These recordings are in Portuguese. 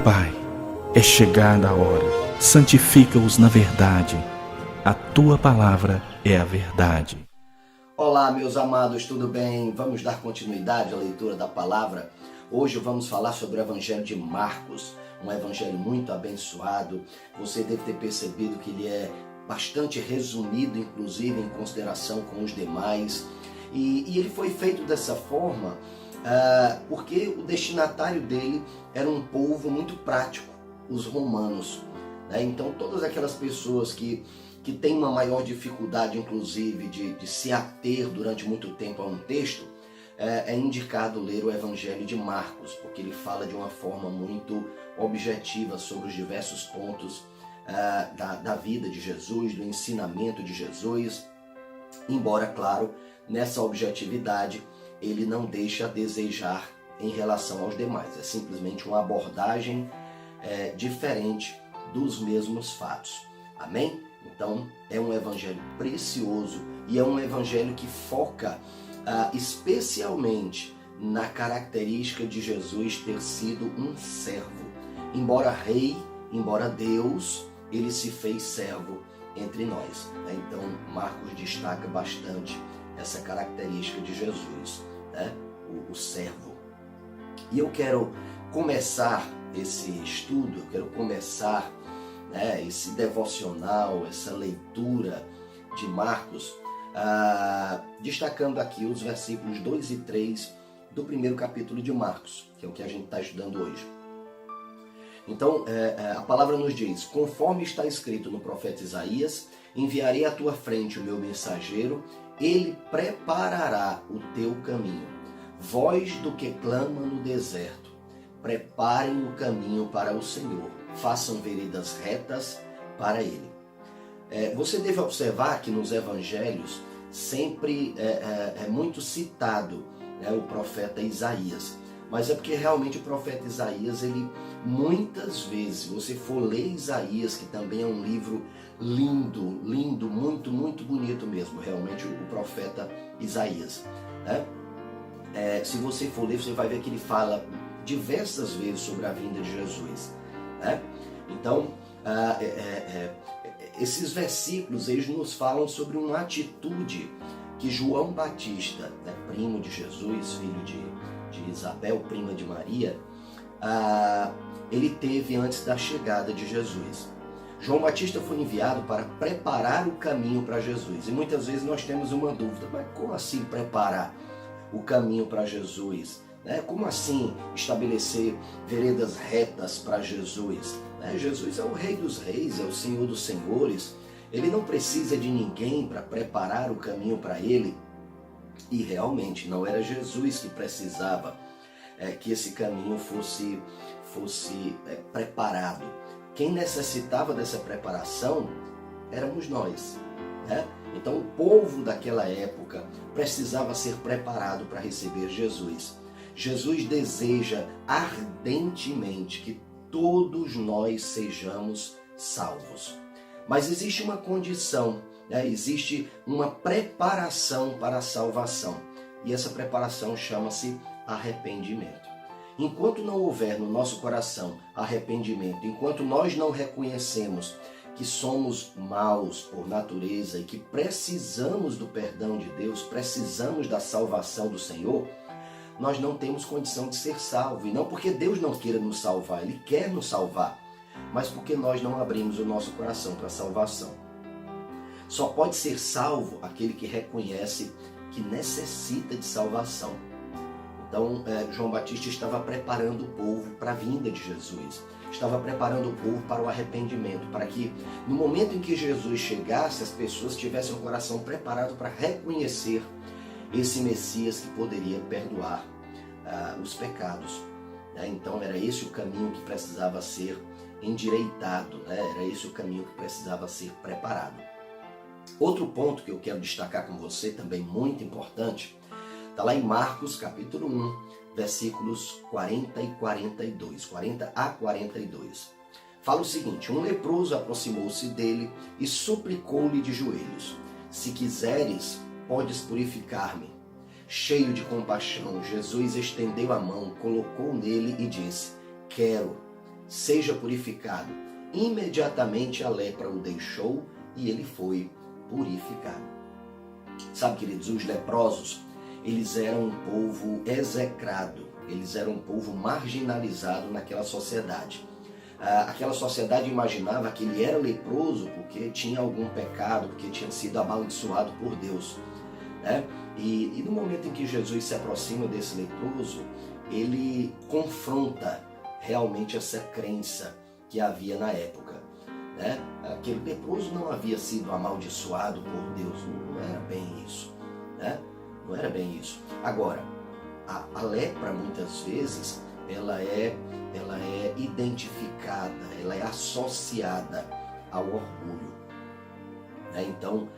Pai, é chegada a hora, santifica-os na verdade, a Tua palavra é a verdade. Olá, meus amados, tudo bem? Vamos dar continuidade à leitura da palavra. Hoje vamos falar sobre o Evangelho de Marcos, um evangelho muito abençoado. Você deve ter percebido que ele é bastante resumido, inclusive em consideração com os demais. E ele foi feito dessa forma porque o destinatário dele era um povo muito prático, os romanos. Então todas aquelas pessoas que têm uma maior dificuldade, inclusive, de se ater durante muito tempo a um texto, é indicado ler o Evangelho de Marcos, porque ele fala de uma forma muito objetiva sobre os diversos pontos da vida de Jesus, do ensinamento de Jesus, embora, claro, nessa objetividade ele não deixa a desejar em relação aos demais. É simplesmente uma abordagem diferente dos mesmos fatos. Amém? Então é um evangelho precioso e é um evangelho que foca especialmente na característica de Jesus ter sido um servo. Embora rei, embora Deus, ele se fez servo entre nós. Então Marcos destaca bastante essa característica de Jesus, o servo. E eu quero começar esse estudo, eu quero começar esse devocional, essa leitura de Marcos, destacando aqui os versículos 2 e 3 do primeiro capítulo de Marcos, que é o que a gente está estudando hoje. Então, a palavra nos diz: conforme está escrito no profeta Isaías, enviarei à tua frente o meu mensageiro, ele preparará o teu caminho. Voz do que clama no deserto, preparem o caminho para o Senhor, façam veredas retas para ele. Você deve observar que nos evangelhos sempre é muito citado o profeta Isaías, mas é porque realmente o profeta Isaías, ele muitas vezes, se você for ler Isaías, que também é um livro lindo, muito, muito bonito mesmo, realmente o profeta Isaías, se você for ler, você vai ver que ele fala diversas vezes sobre a vinda de Jesus. Então, esses versículos, eles nos falam sobre uma atitude que João Batista, primo de Jesus, filho de Isabel, prima de Maria, ele teve antes da chegada de Jesus. João Batista foi enviado para preparar o caminho para Jesus. E muitas vezes nós temos uma dúvida: mas como assim preparar o caminho para Jesus? Como assim estabelecer veredas retas para Jesus? Jesus é o Rei dos Reis, é o Senhor dos Senhores. Ele não precisa de ninguém para preparar o caminho para ele. E realmente não era Jesus que precisava que esse caminho fosse preparado. Quem necessitava dessa preparação éramos nós. Então o povo daquela época precisava ser preparado para receber Jesus. Jesus deseja ardentemente que todos nós sejamos salvos. Mas existe uma condição, existe uma preparação para a salvação. E essa preparação chama-se arrependimento. Enquanto não houver no nosso coração arrependimento, enquanto nós não reconhecemos que somos maus por natureza e que precisamos do perdão de Deus, precisamos da salvação do Senhor, nós não temos condição de ser salvos. E não porque Deus não queira nos salvar, Ele quer nos salvar, mas porque nós não abrimos o nosso coração para a salvação. Só pode ser salvo aquele que reconhece que necessita de salvação. Então, João Batista estava preparando o povo para a vinda de Jesus. Estava preparando o povo para o arrependimento, para que no momento em que Jesus chegasse, as pessoas tivessem o coração preparado para reconhecer esse Messias que poderia perdoar os pecados. Então era esse o caminho que precisava ser endireitado, era esse o caminho que precisava ser preparado. Outro ponto que eu quero destacar com você, também muito importante, está lá em Marcos capítulo 1, versículos 40 e 42, 40 a 42. Fala o seguinte: um leproso aproximou-se dele e suplicou-lhe de joelhos: se quiseres, podes purificar-me. Cheio de compaixão, Jesus estendeu a mão, colocou nele e disse: quero, seja purificado. Imediatamente a lepra o deixou e ele foi purificado. Sabe, queridos, os leprosos, eles eram um povo execrado, eles eram um povo marginalizado naquela sociedade. Aquela sociedade imaginava que ele era leproso porque tinha algum pecado, porque tinha sido amaldiçoado por Deus, né? E no momento em que Jesus se aproxima desse leproso, ele confronta realmente essa crença que havia na época, né? Aquele leproso não havia sido amaldiçoado por Deus, não era bem isso, né? Não era bem isso. Agora, a lepra muitas vezes ela é identificada, ela é associada ao orgulho, né? Então,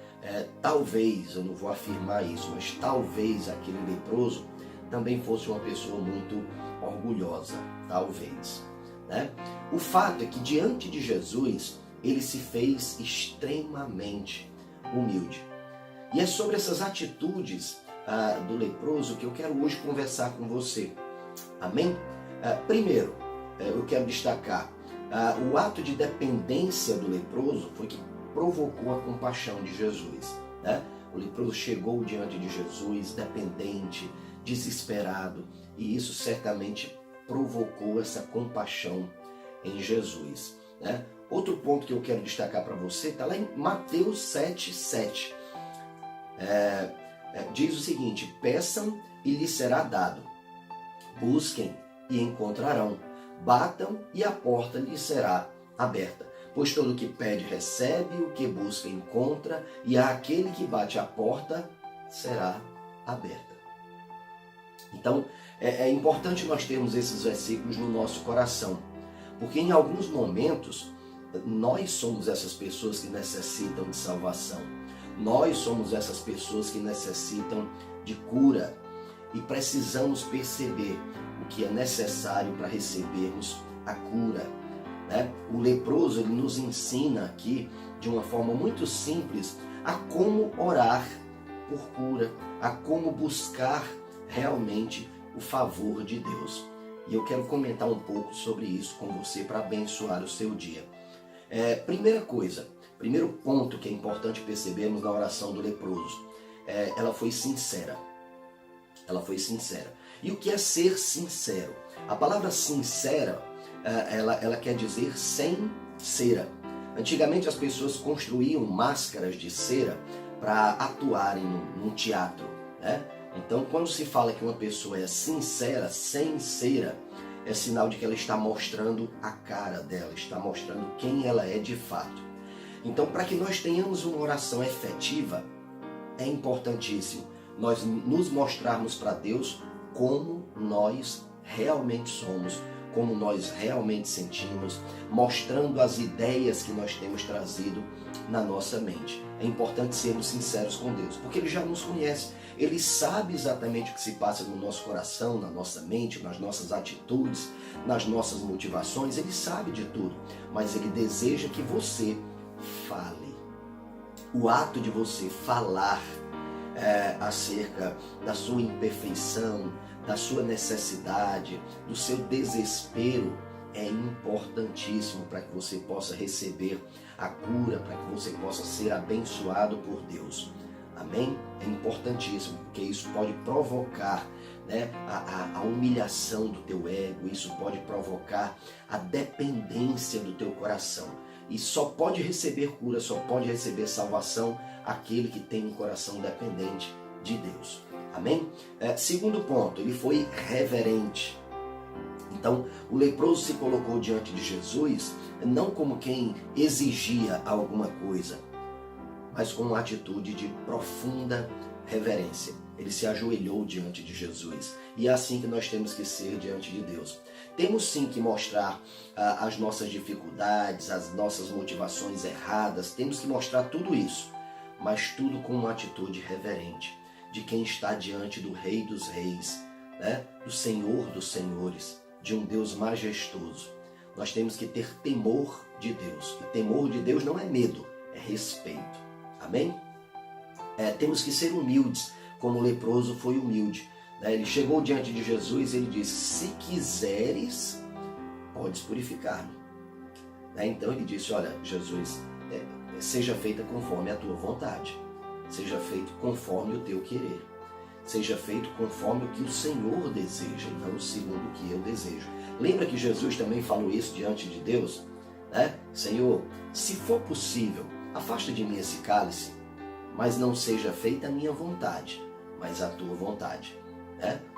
talvez, eu não vou afirmar isso, mas talvez aquele leproso também fosse uma pessoa muito orgulhosa, talvez, né? O fato é que diante de Jesus, ele se fez extremamente humilde. E é sobre essas atitudes do leproso que eu quero hoje conversar com você. Amém? Primeiro, eu quero destacar, o ato de dependência do leproso foi que provocou a compaixão de Jesus, né? O leproso chegou diante de Jesus dependente, desesperado, e isso certamente provocou essa compaixão em Jesus, né? Outro ponto que eu quero destacar para você está lá em Mateus 7,7. Diz o seguinte: peçam e lhes será dado, busquem e encontrarão, batam e a porta lhes será aberta. Pois todo o que pede recebe, o que busca encontra, e àquele que bate a porta será aberta. Então, é importante nós termos esses versículos no nosso coração, porque em alguns momentos nós somos essas pessoas que necessitam de salvação. Nós somos essas pessoas que necessitam de cura e precisamos perceber o que é necessário para recebermos a cura, né? O leproso, ele nos ensina aqui de uma forma muito simples a como orar por cura, a como buscar realmente o favor de Deus. E eu quero comentar um pouco sobre isso com você para abençoar o seu dia. Primeiro ponto que é importante percebermos na oração do leproso, ela foi sincera. Ela foi sincera. E o que é ser sincero? A palavra sincera, ela quer dizer sem cera. Antigamente as pessoas construíam máscaras de cera para atuarem num teatro, né? Então, quando se fala que uma pessoa é sincera, sem cera, é sinal de que ela está mostrando a cara dela, está mostrando quem ela é de fato. Então, para que nós tenhamos uma oração efetiva, é importantíssimo nós nos mostrarmos para Deus como nós realmente somos, como nós realmente sentimos, mostrando as ideias que nós temos trazido na nossa mente. É importante sermos sinceros com Deus, porque Ele já nos conhece. Ele sabe exatamente o que se passa no nosso coração, na nossa mente, nas nossas atitudes, nas nossas motivações. Ele sabe de tudo, mas Ele deseja que você fale. O ato de você falar acerca da sua imperfeição, da sua necessidade, do seu desespero, é importantíssimo para que você possa receber a cura, para que você possa ser abençoado por Deus. Amém? É importantíssimo, porque isso pode provocar, né, a humilhação do teu ego, isso pode provocar a dependência do teu coração. E só pode receber cura, só pode receber salvação aquele que tem um coração dependente de Deus. Amém? Segundo ponto, ele foi reverente. Então, o leproso se colocou diante de Jesus não como quem exigia alguma coisa, mas com uma atitude de profunda reverência. Ele se ajoelhou diante de Jesus. E é assim que nós temos que ser diante de Deus. Temos sim que mostrar as nossas dificuldades, as nossas motivações erradas. Temos que mostrar tudo isso, mas tudo com uma atitude reverente, de quem está diante do Rei dos Reis, né? Do Senhor dos Senhores, de um Deus majestoso. Nós temos que ter temor de Deus. E temor de Deus não é medo, é respeito. Amém? Temos que ser humildes, como o leproso foi humilde. Ele chegou diante de Jesus e ele disse: se quiseres, podes purificar-me. Então ele disse: olha, Jesus, seja feita conforme a tua vontade, seja feito conforme o teu querer, seja feito conforme o que o Senhor deseja e não segundo o que eu desejo. Lembra que Jesus também falou isso diante de Deus? Senhor, se for possível, afasta de mim esse cálice, mas não seja feita a minha vontade, mas a tua vontade.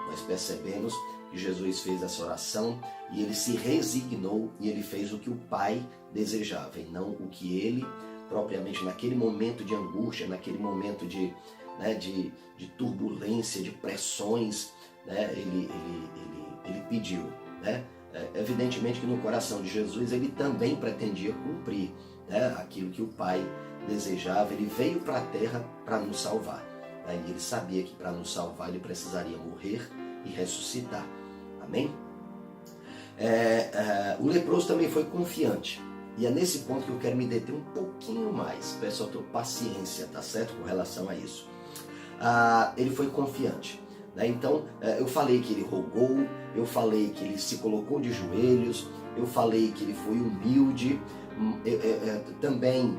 Nós percebemos que Jesus fez essa oração e ele se resignou e ele fez o que o Pai desejava e não o que ele propriamente naquele momento de angústia, naquele momento de turbulência, de pressões, ele pediu. Evidentemente que no coração de Jesus ele também pretendia cumprir aquilo que o Pai desejava. Ele veio para a terra para nos salvar. E ele sabia que para nos salvar ele precisaria morrer e ressuscitar. Amém? O leproso também foi confiante. E é nesse ponto que eu quero me deter um pouquinho mais. Peço a tua paciência, tá certo? Com relação a isso. Ele foi confiante. Então, eu falei que ele rogou, eu falei que ele se colocou de joelhos, eu falei que ele foi humilde. Também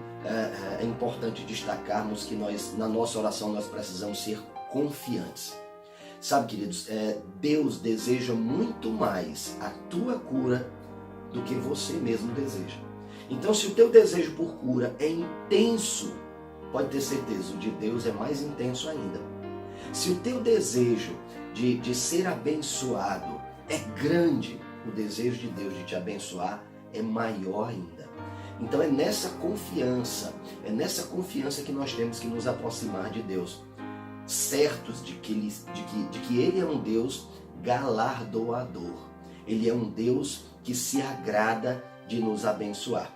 é importante destacarmos que nós, na nossa oração, nós precisamos ser confiantes. Sabe, queridos, Deus deseja muito mais a tua cura do que você mesmo deseja. Então, se o teu desejo por cura é intenso, pode ter certeza, o de Deus é mais intenso ainda. Se o teu desejo de ser abençoado é grande, o desejo de Deus de te abençoar é maior ainda. Então é nessa confiança que nós temos que nos aproximar de Deus, certos de que Ele é um Deus galardoador. Ele é um Deus que se agrada de nos abençoar.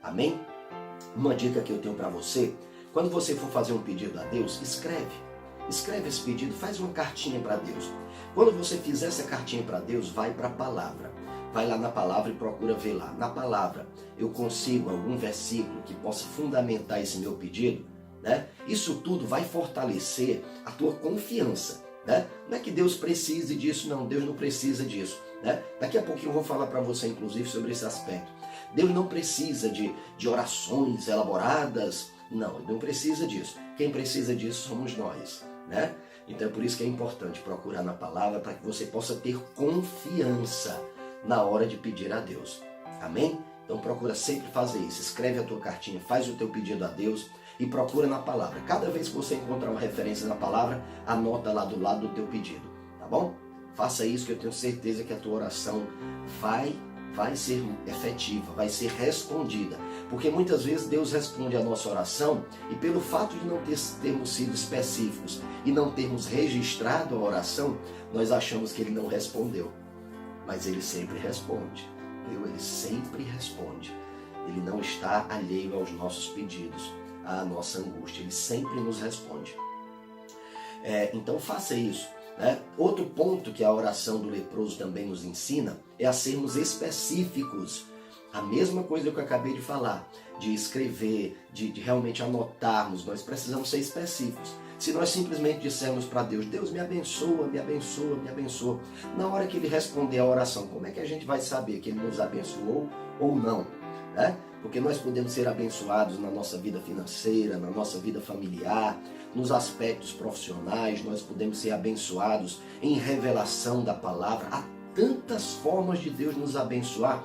Amém? Uma dica que eu tenho para você: quando você for fazer um pedido a Deus, escreve esse pedido, faz uma cartinha para Deus. Quando você fizer essa cartinha para Deus, vai para a palavra. Vai lá na palavra e procura ver lá. Na palavra eu consigo algum versículo que possa fundamentar esse meu pedido, Isso tudo vai fortalecer a tua confiança, Não é que Deus precise disso, não. Deus não precisa disso, Daqui a pouquinho eu vou falar para você, inclusive, sobre esse aspecto. Deus não precisa de orações elaboradas, não. Ele não precisa disso. Quem precisa disso somos nós, Então é por isso que é importante procurar na palavra para que você possa ter confiança na hora de pedir a Deus. Amém? Então procura sempre fazer isso. Escreve a tua cartinha, faz o teu pedido a Deus e procura na palavra. Cada vez que você encontrar uma referência na palavra, anota lá do lado do teu pedido, tá bom? Faça isso que eu tenho certeza que a tua oração vai ser efetiva, vai ser respondida. Porque muitas vezes Deus responde a nossa oração e pelo fato de não termos sido específicos e não termos registrado a oração, nós achamos que Ele não respondeu. Mas Ele sempre responde, viu? Ele sempre responde. Ele não está alheio aos nossos pedidos, à nossa angústia. Ele sempre nos responde. Então faça isso. Outro ponto que a oração do leproso também nos ensina é a sermos específicos. A mesma coisa que eu acabei de falar, de escrever, de realmente anotarmos. Nós precisamos ser específicos. Se nós simplesmente dissermos para Deus: Deus me abençoa, me abençoa, me abençoa, na hora que Ele responder a oração, como é que a gente vai saber que Ele nos abençoou ou não? Porque nós podemos ser abençoados na nossa vida financeira, na nossa vida familiar, nos aspectos profissionais, nós podemos ser abençoados em revelação da palavra. Há tantas formas de Deus nos abençoar.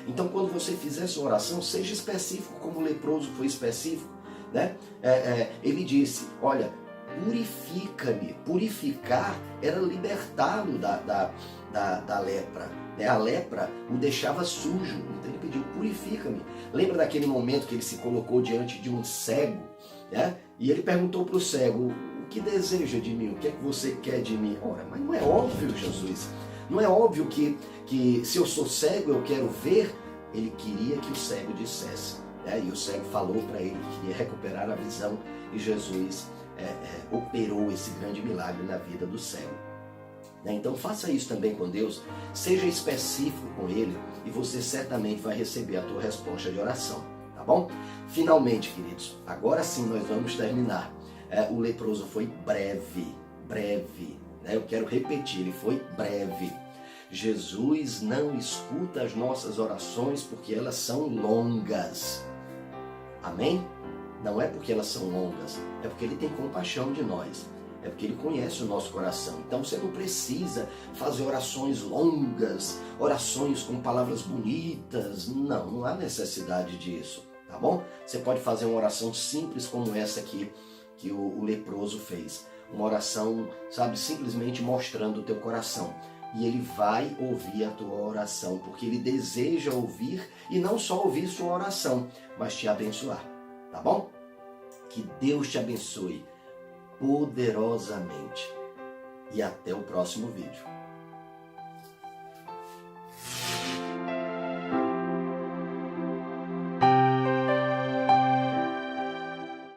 Então, quando você fizer sua oração, seja específico, como o leproso foi específico. Ele disse: olha, purifica-me. Purificar era libertá-lo da lepra. A lepra o deixava sujo. Então ele pediu: purifica-me. Lembra daquele momento que ele se colocou diante de um cego? E ele perguntou para o cego: o que deseja de mim? O que é que você quer de mim? Ora, mas não é óbvio, Jesus. Não é óbvio que se eu sou cego eu quero ver. Ele queria que o cego dissesse. E o cego falou para ele que queria recuperar a visão. E Jesus operou esse grande milagre na vida do cego. Então faça isso também com Deus. Seja específico com Ele e você certamente vai receber a tua resposta de oração. Tá bom? Finalmente, queridos, agora sim nós vamos terminar. O leproso foi breve. breve. Eu quero repetir, ele foi breve. Jesus não escuta as nossas orações porque elas são longas. Amém? Não é porque elas são longas, é porque ele tem compaixão de nós. É porque ele conhece o nosso coração. Então você não precisa fazer orações longas, orações com palavras bonitas. Não há necessidade disso, tá bom? Você pode fazer uma oração simples como essa aqui que o leproso fez. Uma oração, sabe, simplesmente mostrando o teu coração. E ele vai ouvir a tua oração, porque ele deseja ouvir e não só ouvir sua oração, mas te abençoar, tá bom? Que Deus te abençoe poderosamente. E até o próximo vídeo.